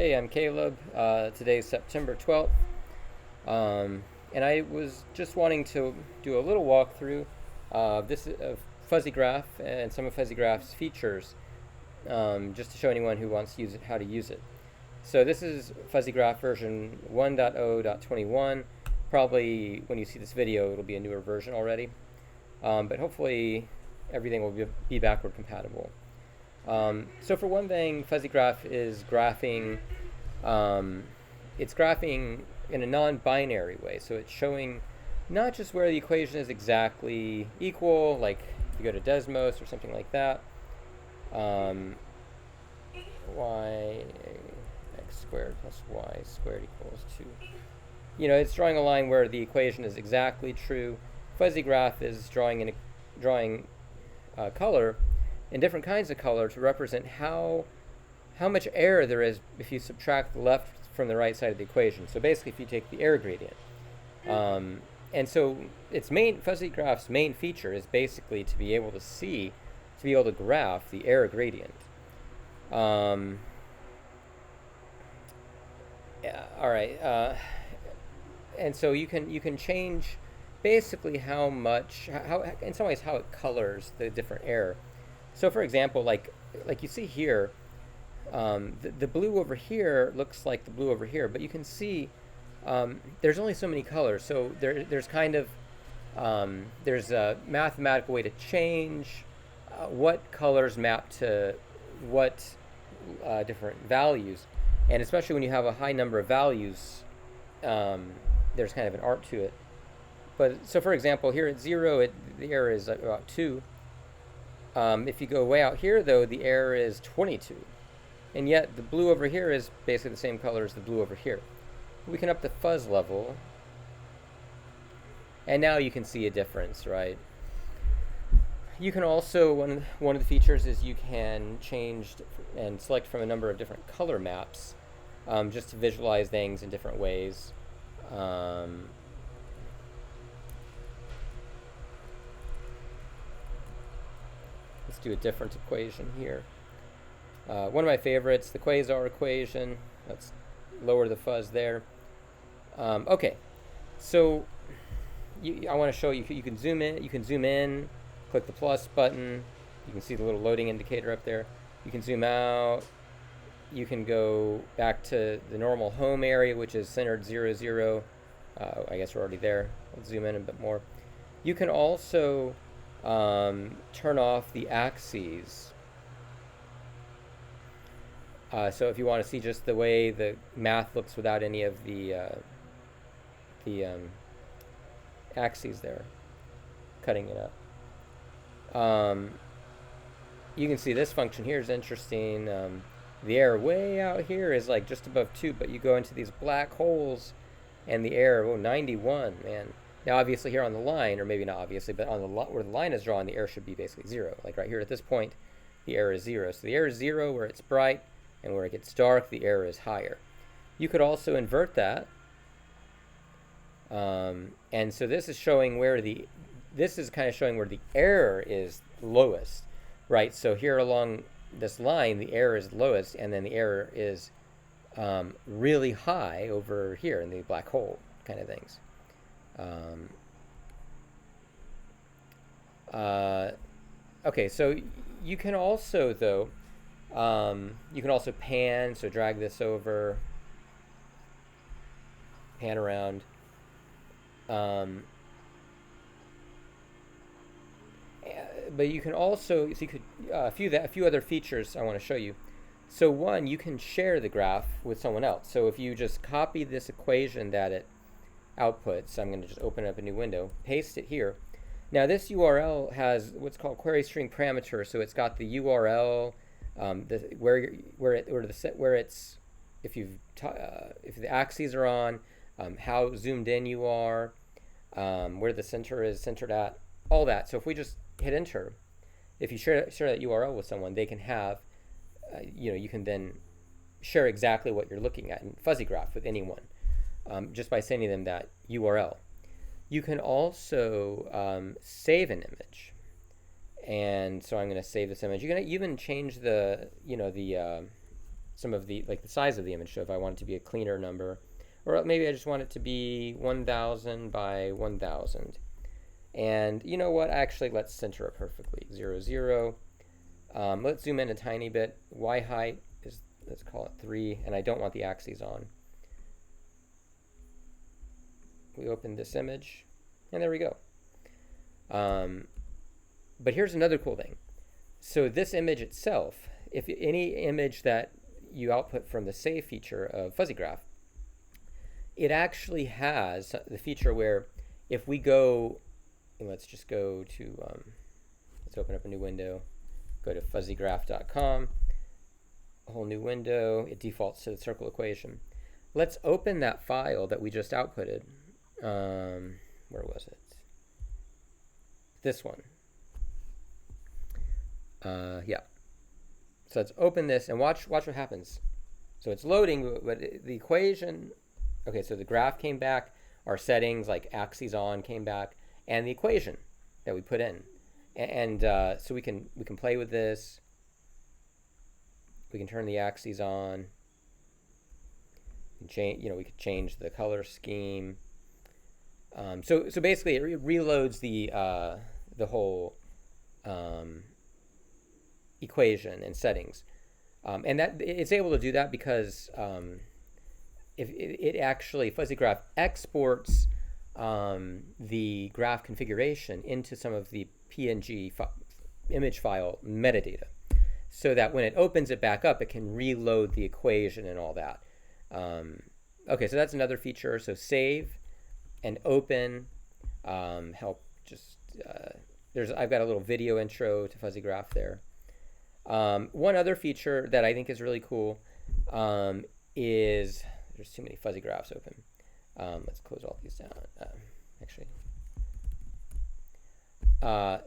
Hey, I'm Caleb. Today's September 12th, and I was just wanting to do a little walkthrough of FuzzyGraph and some of FuzzyGraph's features, just to show anyone who wants to use it how to use it. So this is FuzzyGraph version 1.0.21. Probably when you see this video, it'll be a newer version already, but hopefully everything will be backward compatible. So for one thing, FuzzyGraph is graphing. It's graphing in a non-binary way, so it's showing not just where the equation is exactly equal, like if you go to Desmos or something like that. Y x squared plus y squared equals 2. It's drawing a line where the equation is exactly true. FuzzyGraph is drawing color in different kinds of color to represent how much error there is if you subtract the left from the right side of the equation. So basically, if you take the error gradient, and so FuzzyGraph's main feature is basically to be able to graph the error gradient. Yeah, all right, and so you can change basically how in some ways how it colors the different error. So for example, like you see here, the blue over here looks like the blue over here, but you can see there's only so many colors. So there's a mathematical way to change what colors map to what different values, and especially when you have a high number of values, there's kind of an art to it. But so for example, here at 0, the error is about 2. If you go way out here, though, the error is 22. And yet the blue over here is basically the same color as the blue over here. We can up the fuzz level, and now you can see a difference, right? You can also, one of the features is you can change and select from a number of different color maps, just to visualize things in different ways. Let's do a different equation here. One of my favorites, the quasar equation. Let's lower the fuzz there. Okay, so I want to show you. You can zoom in. You can zoom in. Click the plus button. You can see the little loading indicator up there. You can zoom out. You can go back to the normal home area, which is centered 0, 0. I guess we're already there. Let's zoom in a bit more. You can also turn off the axes. So if you want to see just the way the math looks without any of the axes there, cutting it up. You can see this function here is interesting. The error way out here is like just above 2, but you go into these black holes and the error, 91, man. Now, obviously, here on the line, or maybe not obviously, but on where the line is drawn, the error should be basically 0. Like right here at this point, the error is 0. So the error is 0 where it's bright, and where it gets dark, the error is higher. You could also invert that. And so this is showing this is kind of showing where the error is lowest, right? So here along this line, the error is lowest, and then the error is really high over here in the black hole kind of things. Okay, so you can also, though, you can also pan, so drag this over, pan around. But you can also, so you could, a few other features I want to show you. So one, you can share the graph with someone else. So if you just copy this equation that it outputs, I'm going to just open up a new window, paste it here. Now this URL has what's called query string parameter, so it's got the URL, if the axes are on, how zoomed in you are, where the center is centered at, all that. So if we just hit enter, if you share that URL with someone, they can have, you can then share exactly what you're looking at in FuzzyGraph with anyone, just by sending them that URL. You can also save an image. And so I'm going to save this image. You can even change the some of the, like the size of the image. So if I want it to be a cleaner number, or maybe I just want it to be 1000 by 1000. And you know what? Actually, let's center it perfectly. 0, 0. Let's zoom in a tiny bit. Y height is, let's call it 3, and I don't want the axes on. We open this image, and there we go. But here's another cool thing. So this image itself, if any image that you output from the save feature of FuzzyGraph, it actually has the feature where if we go, let's just go to, let's open up a new window, go to FuzzyGraph.com, a whole new window, it defaults to the circle equation. Let's open that file that we just outputted. Where was it? This one. Yeah. So let's open this and watch what happens. So it's loading, but the equation, okay, so the graph came back, our settings like axes on came back, and the equation that we put in. And so we can play with this. We can turn the axes on. We can change, we could change the color scheme. So basically it reloads the whole equation and settings, and that it's able to do that because if it actually FuzzyGraph exports the graph configuration into some of the PNG image file metadata, so that when it opens it back up, it can reload the equation and all that. Okay, so that's another feature. So save and open help just I've got a little video intro to FuzzyGraph there. One other feature that I think is really cool is, there's too many FuzzyGraphs open. Let's close all these down. Actually,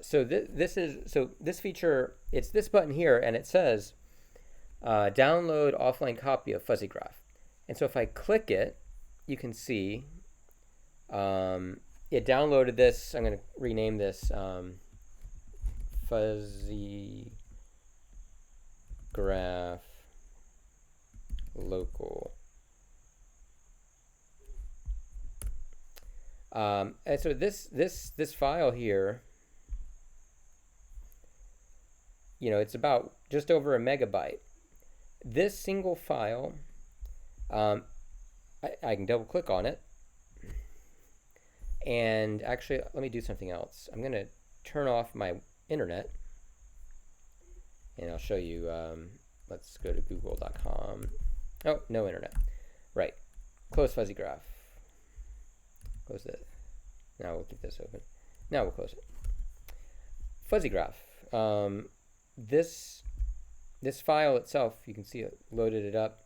so this feature, it's this button here, and it says download offline copy of FuzzyGraph. And so if I click it, you can see it downloaded this. I'm going to rename this FuzzyGraph local. And so this file here, it's about just over a megabyte. This single file, I can double click on it. And actually, let me do something else. I'm going to turn off my internet, and I'll show you. Let's go to google.com. Oh, no internet. Right. Close FuzzyGraph. Close it. Now we'll keep this open. Now we'll close it. FuzzyGraph. This file itself, you can see it loaded it up.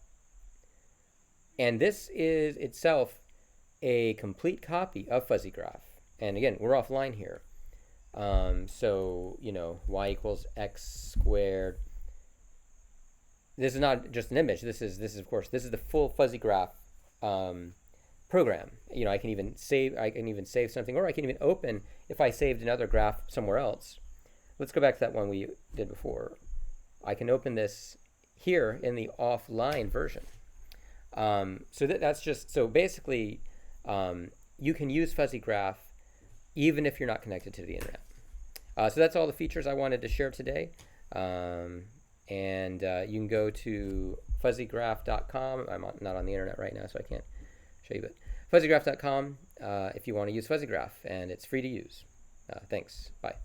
And this is itself a complete copy of FuzzyGraph. And again, we're offline here. So, y equals x squared. This is not just an image. This is of course, this is the full FuzzyGraph program. I can even save something, or I can even open, if I saved another graph somewhere else. Let's go back to that one we did before. I can open this here in the offline version. So basically, you can use FuzzyGraph even if you're not connected to the internet. So that's all the features I wanted to share today. And you can go to FuzzyGraph.com. I'm not on the internet right now, so I can't show you, but FuzzyGraph.com if you want to use FuzzyGraph, and it's free to use. Thanks. Bye.